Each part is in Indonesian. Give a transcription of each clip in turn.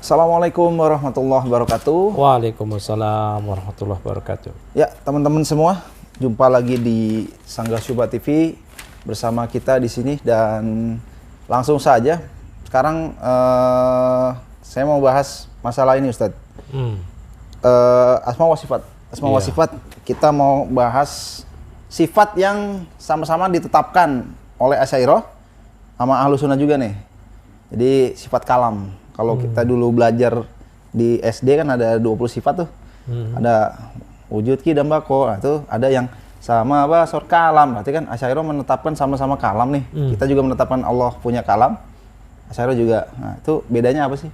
Assalamualaikum warahmatullahi wabarakatuh. Waalaikumsalam warahmatullahi wabarakatuh. Ya, teman-teman semua, jumpa lagi di Sanggah Syubhat TV bersama kita di sini dan langsung saja. Sekarang saya mau bahas masalah ini, Ustadz. Asma wa sifat. Asma wa sifat, kita mau bahas sifat yang sama-sama ditetapkan oleh Asy'ariyah sama Ahlus Sunnah juga nih. Jadi sifat kalam. Kalau kita dulu belajar di SD kan ada 20 sifat tuh. Ada wujud, ki, dan bako. Nah, itu ada yang sama sor kalam. Berarti kan Asy'ariyah menetapkan sama-sama kalam nih. Kita juga menetapkan Allah punya kalam. Asy'ariyah juga. Nah, itu bedanya apa sih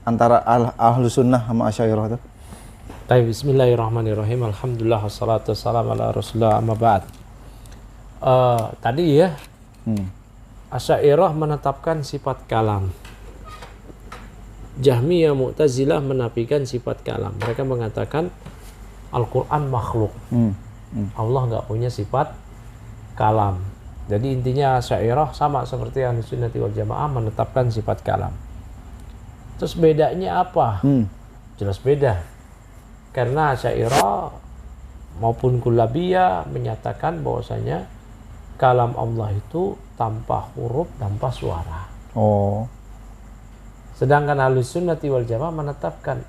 antara Ahlus Sunnah sama Asy'ariyah itu? Baik, bismillahirrahmanirrahim. Alhamdulillah wassalatu wassalamu ala Rasulillah amma ba'd. Tadi ya, Asy'ariyah menetapkan sifat kalam. Jahmiyah, Mu'tazilah menafikan sifat kalam. Mereka mengatakan Al-Quran makhluk. Allah nggak punya sifat kalam. Jadi intinya Asy'ariyah sama seperti Ahlus Sunnah wal Jamaah menetapkan sifat kalam. Terus bedanya apa? Jelas beda. Karena Asy'ariyah maupun Kullabiyah menyatakan bahwasanya kalam Allah itu tanpa huruf, tanpa suara. Sedangkan Ahlus Sunnah wal Jamaah menetapkan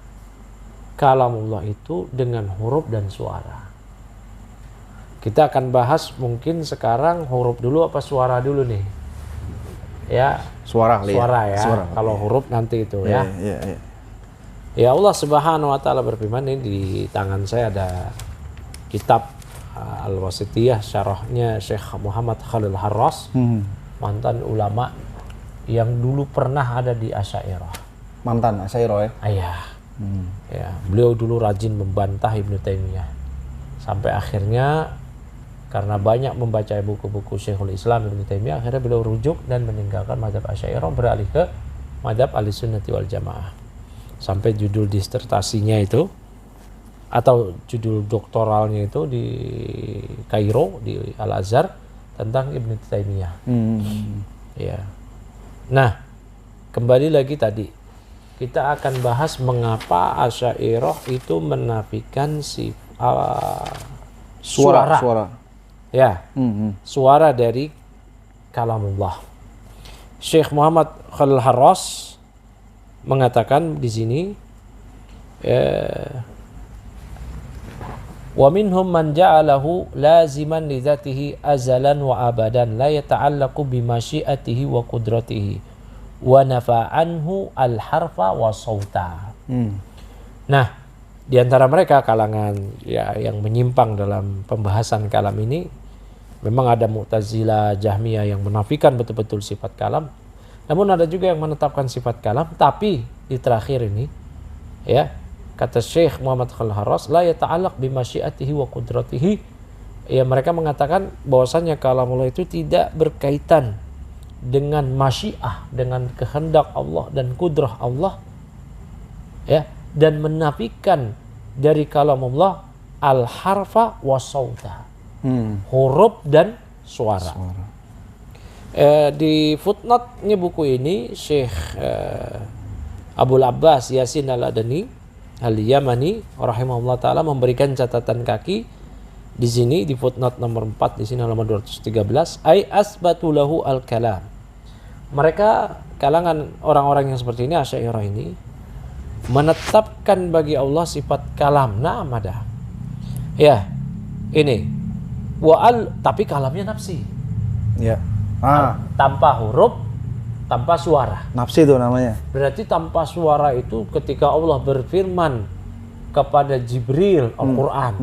kalamullah itu dengan huruf dan suara. Kita akan bahas mungkin sekarang huruf dulu apa suara dulu nih? Ya, suara ya. Suara. Kalau huruf nanti itu ya. Ya, Allah Subhanahu wa taala berfirman, ini di tangan saya ada kitab Al-Wasithiyah, syarahnya Syekh Muhammad Khalil Harras, mantan ulama yang dulu pernah ada di Asy'ariyah. Mantan Asy'ariyah ya? Iya. Ya, beliau dulu rajin membantah Ibnu Taimiyah. Sampai akhirnya karena banyak membaca buku-buku Syekhul Islam Ibnu Taimiyah, akhirnya beliau rujuk dan meninggalkan mazhab Asy'ariyah, beralih ke mazhab Ahlus Sunnah wal Jamaah. Sampai judul disertasinya itu atau judul doktoralnya itu di Kairo, di Al-Azhar, tentang Ibnu Taimiyah. Ya. Nah, kembali lagi tadi kita akan bahas mengapa Asy'ariyah itu menafikan suara. Ya, suara dari kalamullah. Syekh Muhammad Khalil Harras mengatakan di sini, wa minhum man ja'alahu laziman li dzatihi azalan wa abadan la yata'allaqu bi masyiatihi wa qudratihi wa nafa anhu al harfa wa sauta. Nah, di antara mereka kalangan ya yang menyimpang dalam pembahasan kalam ini, memang ada Mu'tazilah, Jahmiyah yang menafikan betul-betul sifat kalam. Namun ada juga yang menetapkan sifat kalam, tapi di terakhir ini ya, kata Syekh Muhammad Khalil Harras, la yata'allaq bi masyiatihi wa qudratihi. Ya, mereka mengatakan bahwasanya kalamullah itu tidak berkaitan dengan masyiah, dengan kehendak Allah dan kudrah Allah. Ya, dan menafikan dari kalamullah al-harfa wa sauta. Huruf dan suara. Di footnote-nya buku ini Syekh Abul Abbas Yasin Al-Adani Al-Yamani rahimahullah taala memberikan catatan kaki di sini di footnote nomor 4 di sini halaman 213, ai asbatu lahu al-kalam. Mereka kalangan orang-orang yang seperti ini, Asy'ariyah ini, menetapkan bagi Allah sifat kalam. Naam ada. Ya. Ini tapi kalamnya nafsi. Ya. Tanpa huruf, tanpa suara. Nafsi itu namanya. Berarti tanpa suara itu ketika Allah berfirman kepada Jibril Al-Quran,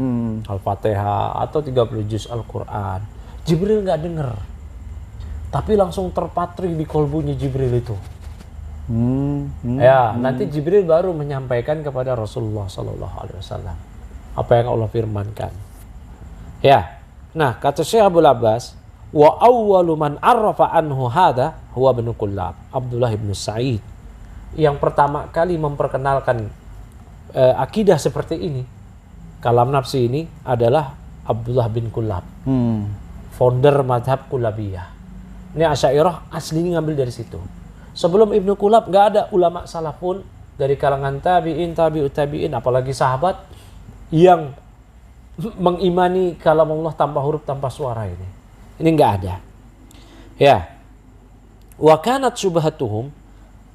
Al-Fatihah atau 30 juz Al-Quran, Jibril nggak dengar, tapi langsung terpatri di kolbunya Jibril itu. Nanti Jibril baru menyampaikan kepada Rasulullah SAW apa yang Allah firmankan. Ya, nah kata Syekh Abul Abbas, wa awwalu man arrafa anhu hadha huwa ibnu Kullab, Abdullah ibnu Sa'id. Yang pertama kali memperkenalkan akidah seperti ini, kalam nafsi ini, adalah Abdullah bin Kullab, founder madhab Kullabiyah. Ini Asy'ariyah aslinya ngambil dari situ. Sebelum Ibnu Kullab nggak ada ulama salafun dari kalangan tabi'in, tabi'ut tabi'in, apalagi sahabat yang mengimani kalam Allah tanpa huruf, tanpa suara ini. Ini enggak ada. Ya. Wa kanat syubhatuhum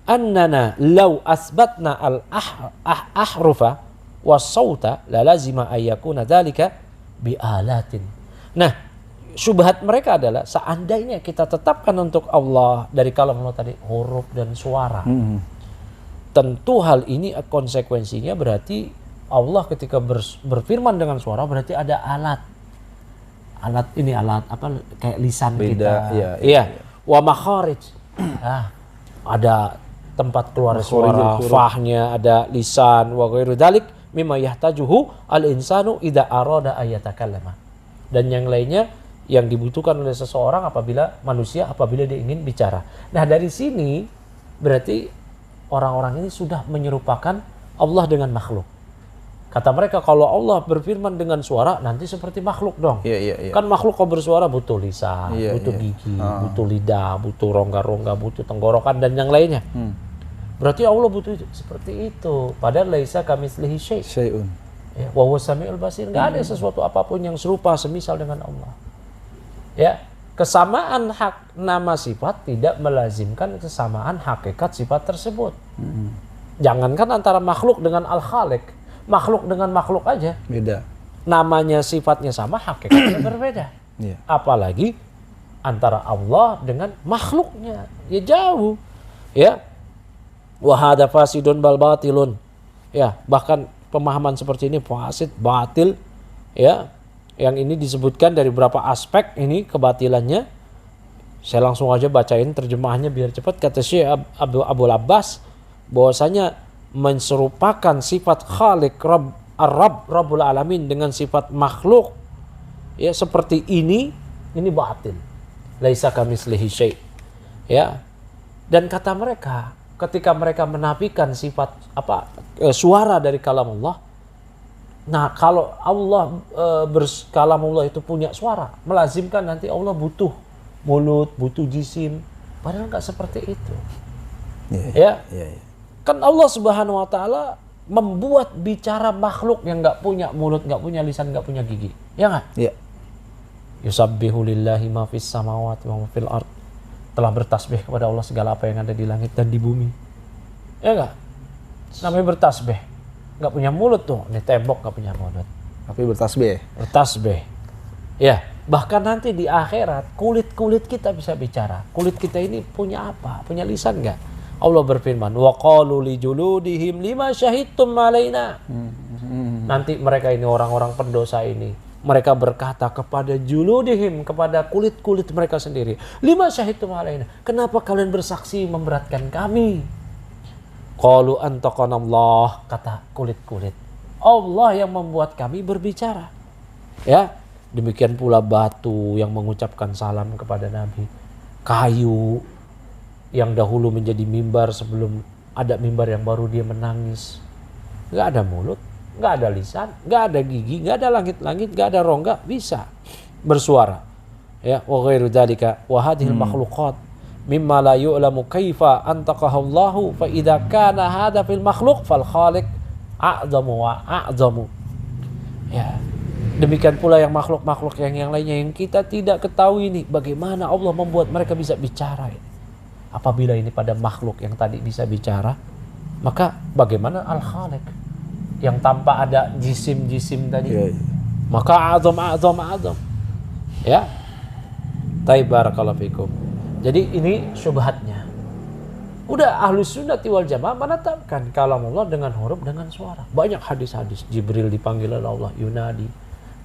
annana law asbatna al-ahrufa was-sauta la lazima ayyakuna dzalika bi'alatin. Nah, syubhat mereka adalah seandainya kita tetapkan untuk Allah dari kalam Allah tadi huruf dan suara. Tentu hal ini konsekuensinya berarti Allah ketika berfirman dengan suara berarti ada alat. Alat ini alat apa kayak lisan Beda, kita. iya. Wa makharij. Ada tempat keluar suara, fahnya, ada lisan wa ghairu dzalik mimma yahtajuhu al-insanu idza arada ayatakallama. Dan yang lainnya yang dibutuhkan oleh seseorang manusia apabila dia ingin bicara. Nah, dari sini berarti orang-orang ini sudah menyerupakan Allah dengan makhluk. Kata mereka kalau Allah berfirman dengan suara nanti seperti makhluk dong. Kan makhluk kalau bersuara butuh lisan, butuh gigi, butuh lidah, butuh rongga-rongga, butuh tenggorokan dan yang lainnya. Berarti Allah butuh seperti itu. Padahal laisa kamitslihi syai'un. Wa huwas samiul basir. Enggak ada sesuatu apapun yang serupa semisal dengan Allah. Ya. Kesamaan hak nama sifat tidak melazimkan kesamaan hakikat sifat tersebut. Jangankan antara makhluk dengan al-khaliq, makhluk dengan makhluk aja beda. Namanya sifatnya sama, hakikatnya berbeda. Apalagi antara Allah dengan makhluknya, ya jauh. Ya. Wa hadza fasidun bal batilun. Ya, bahkan pemahaman seperti ini fasid, batil, ya. Yang ini disebutkan dari beberapa aspek ini kebatilannya. Saya langsung aja bacain terjemahannya biar cepat. Kata Syekh Abdul Abbas bahwasanya menserupakan sifat Khaliq Rabbul Alamin dengan sifat makhluk ya seperti ini batil. Laisa kamitslihi syai'. Ya. Dan kata mereka ketika mereka menafikan sifat suara dari kalam Allah. Nah, kalau Allah kalamullah itu punya suara, melazimkan nanti Allah butuh mulut, butuh jisim. Padahal enggak seperti itu. Ya. Kan Allah Subhanahu wa taala membuat bicara makhluk yang enggak punya mulut, enggak punya lisan, enggak punya gigi. Ya enggak? Iya. Yusabbihu lillahi ma fis samawati wa ma fil ard. Telah bertasbih kepada Allah segala apa yang ada di langit dan di bumi. Ya enggak? Namanya bertasbih. Nggak punya mulut tuh, ini tembok nggak punya mulut. Tapi bertasbih. Bertasbih. Ya, bahkan nanti di akhirat kulit kita bisa bicara. Kulit kita ini punya apa? Punya lisan nggak? Allah berfirman, wa qalu li juludihim lima syahidtum alaina. Nanti mereka ini orang-orang pendosa ini, mereka berkata kepada juludihim, kepada kulit-kulit mereka sendiri, lima syahidtum alaina. Kenapa kalian bersaksi memberatkan kami? Qalu antaqanallah, kata kulit-kulit. Allah yang membuat kami berbicara. Ya, demikian pula batu yang mengucapkan salam kepada Nabi. Kayu yang dahulu menjadi mimbar sebelum ada mimbar yang baru dia menangis. Enggak ada mulut, enggak ada lisan, enggak ada gigi, enggak ada langit-langit, enggak ada rongga, bisa bersuara. Ya, wa ghairu dzalika wa hadhil makhluqat mimma la yu'lamu kaifa antaqahallahu fa idza kana hadha fil makhluq fal khaliq a'zamu wa a'zamu. Ya. Demikian pula yang makhluk-makhluk yang lainnya yang kita tidak ketahui ini bagaimana Allah membuat mereka bisa bicara ini. Apabila ini pada makhluk yang tadi bisa bicara, maka bagaimana al-khaliq yang tanpa ada jisim-jisim tadi? Maka a'zam. Ya. Taib barakallahu fikum. Jadi ini syubhatnya. Udah ahlus sunnati wal jamaah menetapkan kalam Allah dengan huruf, dengan suara. Banyak hadis-hadis. Jibril dipanggil oleh Allah, yunadi.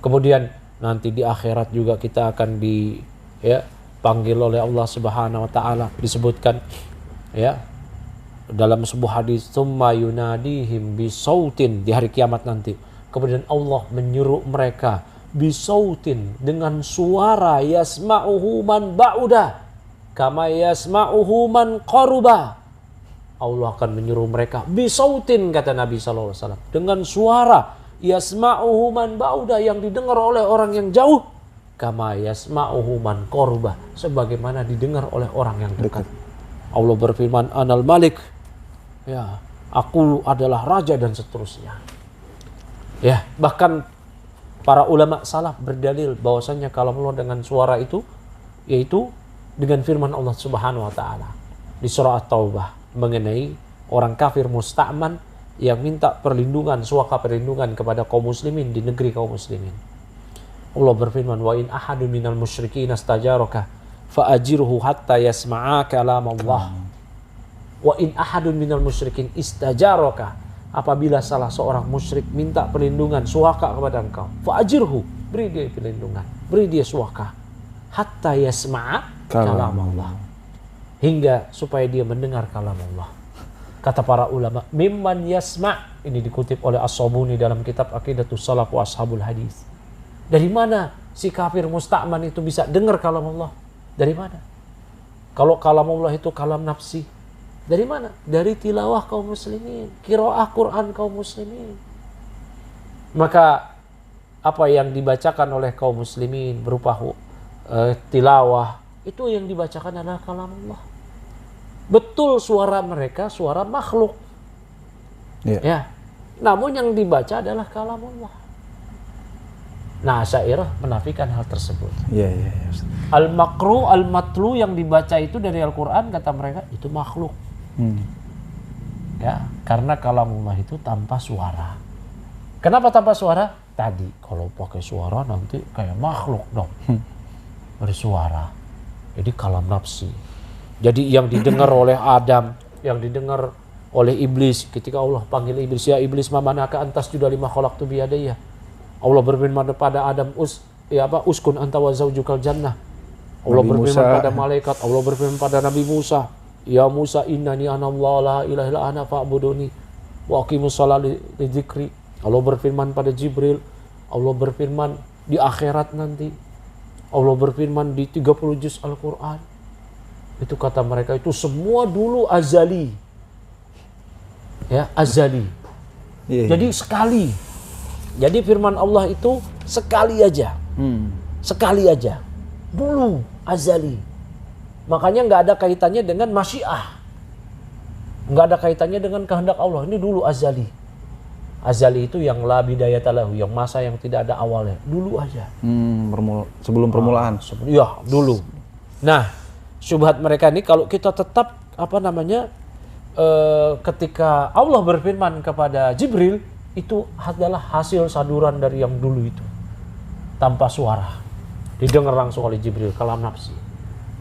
Kemudian nanti di akhirat juga kita akan dipanggil oleh Allah Subhanahu wa taala. Disebutkan ya dalam sebuah hadis, tsumma yunadihim bisautin, di hari kiamat nanti. Kemudian Allah menyuruh mereka bisautin, dengan suara, yasma'uhu man ba'uda kama yasma'uhu man qaruba. Allah akan menyuruh mereka bisautin, kata Nabi SAW, dengan suara yasma'uhu man ba'uda, yang didengar oleh orang yang jauh, kama yasma'uhu man qaruba, sebagaimana didengar oleh orang yang dekat. Allah berfirman, anal malik, ya, aku adalah raja dan seterusnya. Ya, bahkan para ulama salaf berdalil bahwasanya kalamullah dengan suara itu yaitu dengan firman Allah Subhanahu wa taala di surah At-Taubah mengenai orang kafir musta'man yang minta perlindungan, suaka perlindungan kepada kaum muslimin di negeri kaum muslimin. Allah berfirman, wa in ahadun minal musyrikin astajaraka fa'ajirhu hatta yasma'a kalam Allah. Wa in ahadun minal musyrikin istajaraka, apabila salah seorang musyrik minta perlindungan, suaka kepada engkau, fa'ajirhu, beri dia perlindungan, beri dia suaka, hatta yasma'a kalam Allah, hingga supaya dia mendengar kalam Allah. Kata para ulama, mimman yasma', ini dikutip oleh As-Sabuni dalam kitab Aqidatus Salaf wa Ashabul Hadis. Dari mana si kafir musta'man itu bisa dengar kalam Allah? Dari mana? Kalau kalam Allah itu kalam nafsi, dari mana? Dari tilawah kaum muslimin, qiraah Quran kaum muslimin. Maka apa yang dibacakan oleh kaum muslimin berupa tilawah, itu yang dibacakan adalah kalam Allah. Betul suara mereka suara makhluk. Ya. Namun yang dibaca adalah kalam Allah. Nah, Asy'ariyah menafikan hal tersebut. Iya. Al-makru, al-matlu yang dibaca itu dari Al-Quran, kata mereka, itu makhluk. Ya, karena kalamullah itu tanpa suara. Kenapa tanpa suara? Tadi, kalau pakai suara nanti kayak makhluk dong. Bersuara. Jadi kalam nafsi. Jadi yang didengar oleh Adam, yang didengar oleh iblis, ketika Allah panggil iblis, ya iblis mamanaka antas juda lima khalaqtu biyadayya. Allah berfirman kepada Adam, uskun anta wa zaujukal jannah. Allah berfirman pada malaikat, Allah berfirman pada Nabi Musa, ya Musa innani anallahu la ilaha illa ana fa'buduni wa aqimus sholata li dzikri. Allah berfirman pada Jibril, Allah berfirman di akhirat nanti. Allah berfirman di 30 juz Al-Quran. Itu kata mereka itu semua dulu azali. Ya, azali. Jadi sekali. Jadi firman Allah itu sekali aja. Sekali aja. Dulu azali. Makanya nggak ada kaitannya dengan masyiah. Nggak ada kaitannya dengan kehendak Allah. Ini dulu azali. Azali itu yang la bidayata lahu, yang masa yang tidak ada awalnya. Dulu aja. Sebelum permulaan. Ya, dulu. Nah, syubhat mereka ini kalau kita tetap ketika Allah berfirman kepada Jibril, itu adalah hasil saduran dari yang dulu itu. Tanpa suara. Didengar langsung oleh Jibril, kalam nafsi.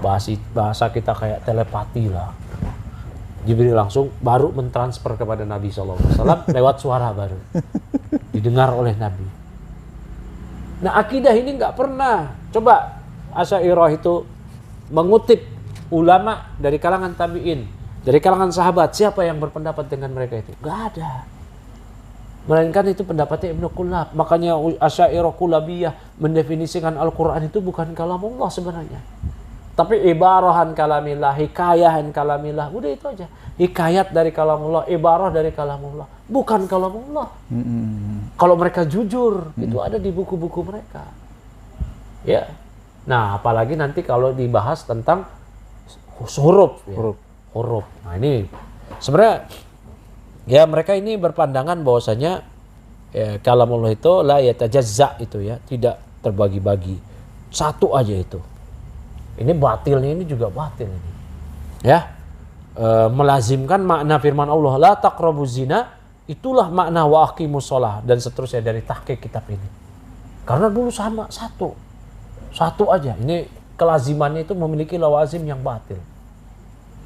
Bahasa kita kayak telepati lah. Jibril langsung baru mentransfer kepada Nabi SAW lewat suara baru. Didengar oleh Nabi. Nah, akidah ini nggak pernah. Coba Asy'ariyah itu mengutip ulama dari kalangan tabi'in, dari kalangan sahabat, siapa yang berpendapat dengan mereka itu? Nggak ada. Melainkan itu pendapatnya Ibnu Qulab. Makanya Asy'ariyah Qulabiyah mendefinisikan Al-Quran itu bukan kalamullah sebenarnya. Tapi ibarahan kalamillah, hikayahan kalamillah. Udah itu aja. Hikayat dari kalamullah, ibarah dari kalamullah. Bukan kalamullah. Kalau mereka jujur, itu ada di buku-buku mereka. Ya. Nah, apalagi nanti kalau dibahas tentang huruf. Ya. Huruf. Nah, ini sebenarnya ya mereka ini berpandangan bahwasanya ya, kalamullah itu la yatajazza itu ya, tidak terbagi-bagi. Satu aja itu. Ini batilnya ini juga batil ini. Ya. Melazimkan makna firman Allah la taqrabuz zina, itulah makna wa aqimus shalah dan seterusnya dari tahqiq kitab ini. Karena dulu sama satu aja. Ini kelazimannya itu memiliki lawazim yang batil.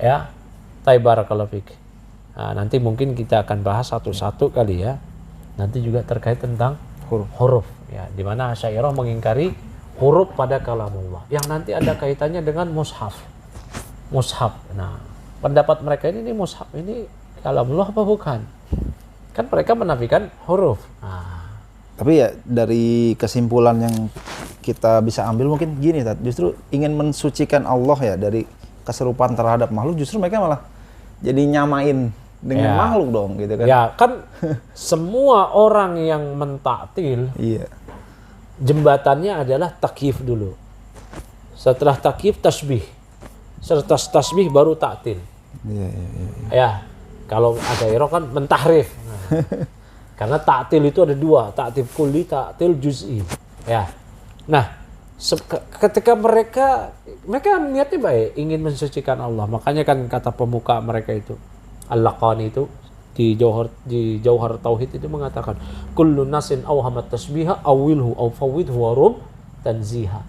Ya. Barakallahu fik. Nah, nanti mungkin kita akan bahas satu-satu kali ya. Nanti juga terkait tentang huruf ya, di mana Asy'ariyah mengingkari huruf pada kalamullah yang nanti ada kaitannya dengan mushaf. Nah, pendapat mereka ini mushaf ini kalamullah apa bukan? Kan mereka menafikan huruf. Nah. Tapi ya dari kesimpulan yang kita bisa ambil mungkin gini, justru ingin mensucikan Allah ya dari keserupaan terhadap makhluk, justru mereka malah jadi nyamain dengan makhluk dong gitu kan. Ya kan semua orang yang mentaktil jembatannya adalah takyif dulu. Setelah takyif tasbih. Setelah tasbih baru taktil. Ya. Kalau Asy'ariyah kan mentahrif. Nah, karena ta'til itu ada dua, ta'til kulli, ta'til juz'i. Ya. Nah, ketika mereka niatnya baik, ingin mensucikan Allah. Makanya kan kata pemuka mereka itu, Al-Laqani itu di Jauhar Tauhid itu mengatakan, kullu nasin awhamat tasbiha awilhu aw fawwidhu wa rum tanziha.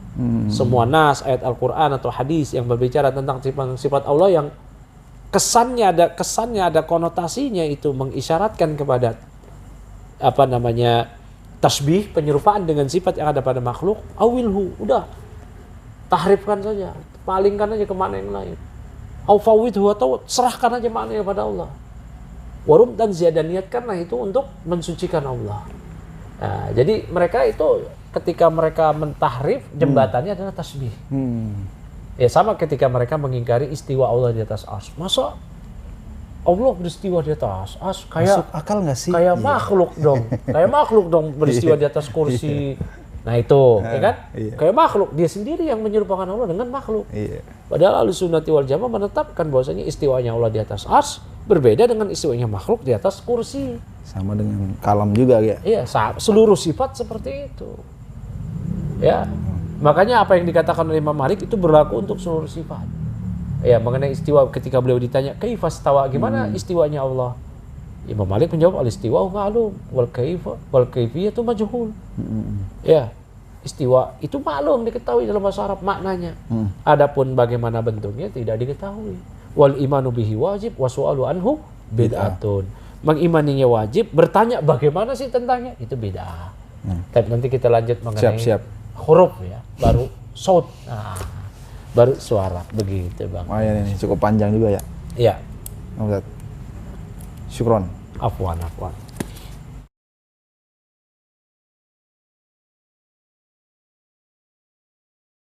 Semua nas, ayat Al-Qur'an atau hadis yang berbicara tentang sifat Allah yang kesannya ada konotasinya itu mengisyaratkan kepada tasbih, penyerupaan dengan sifat yang ada pada makhluk, awilhu, udah tahrifkan saja, palingkan aja ke makna yang lain. Au fawwidhu, atau serahkan aja maknanya pada Allah. Warum dan ziyadah, niatkanlah itu untuk mensucikan Allah. Nah, jadi mereka itu ketika mereka mentahrif, jembatannya adalah tasbih. Ya sama ketika mereka mengingkari istiwa Allah di atas arsy. Masa Allah beristiwa di atas arsy? Kayak masuk akal nggak sih? Kayak makhluk dong. Kayak makhluk dong beristiwa di atas kursi. Nah itu, ya kan? Kayak makhluk. Dia sendiri yang menyerupakan Allah dengan makhluk. Padahal Ahlussunnah wal Jamaah menetapkan bahwasanya istiwanya Allah di atas arsy berbeda dengan istiwanya makhluk di atas kursi. Sama dengan kalam juga ya? Iya, seluruh sifat seperti itu. Ya, makanya apa yang dikatakan oleh Imam Malik itu berlaku untuk seluruh sifat. Ya, mengenai istiwa ketika beliau ditanya, kaifa stawa, gimana istiwanya Allah? Imam Malik menjawab, al-istiwa ma'lum wal kaifiyatu majhul. Ya, istiwa itu maklum, diketahui dalam bahasa Arab maknanya. Adapun bagaimana bentuknya tidak diketahui. Wal imanu bihi wajib wa su'alu anhu bid'atun. Mengimaninya wajib, bertanya bagaimana sih tentangnya itu bid'ah. Tapi nanti kita lanjut mengenai huruf ya, baru saut. Nah, baru suara, begitu Bang. Oh ya, ini cukup panjang juga ya. Iya. Ustaz. Syukron. Afwan.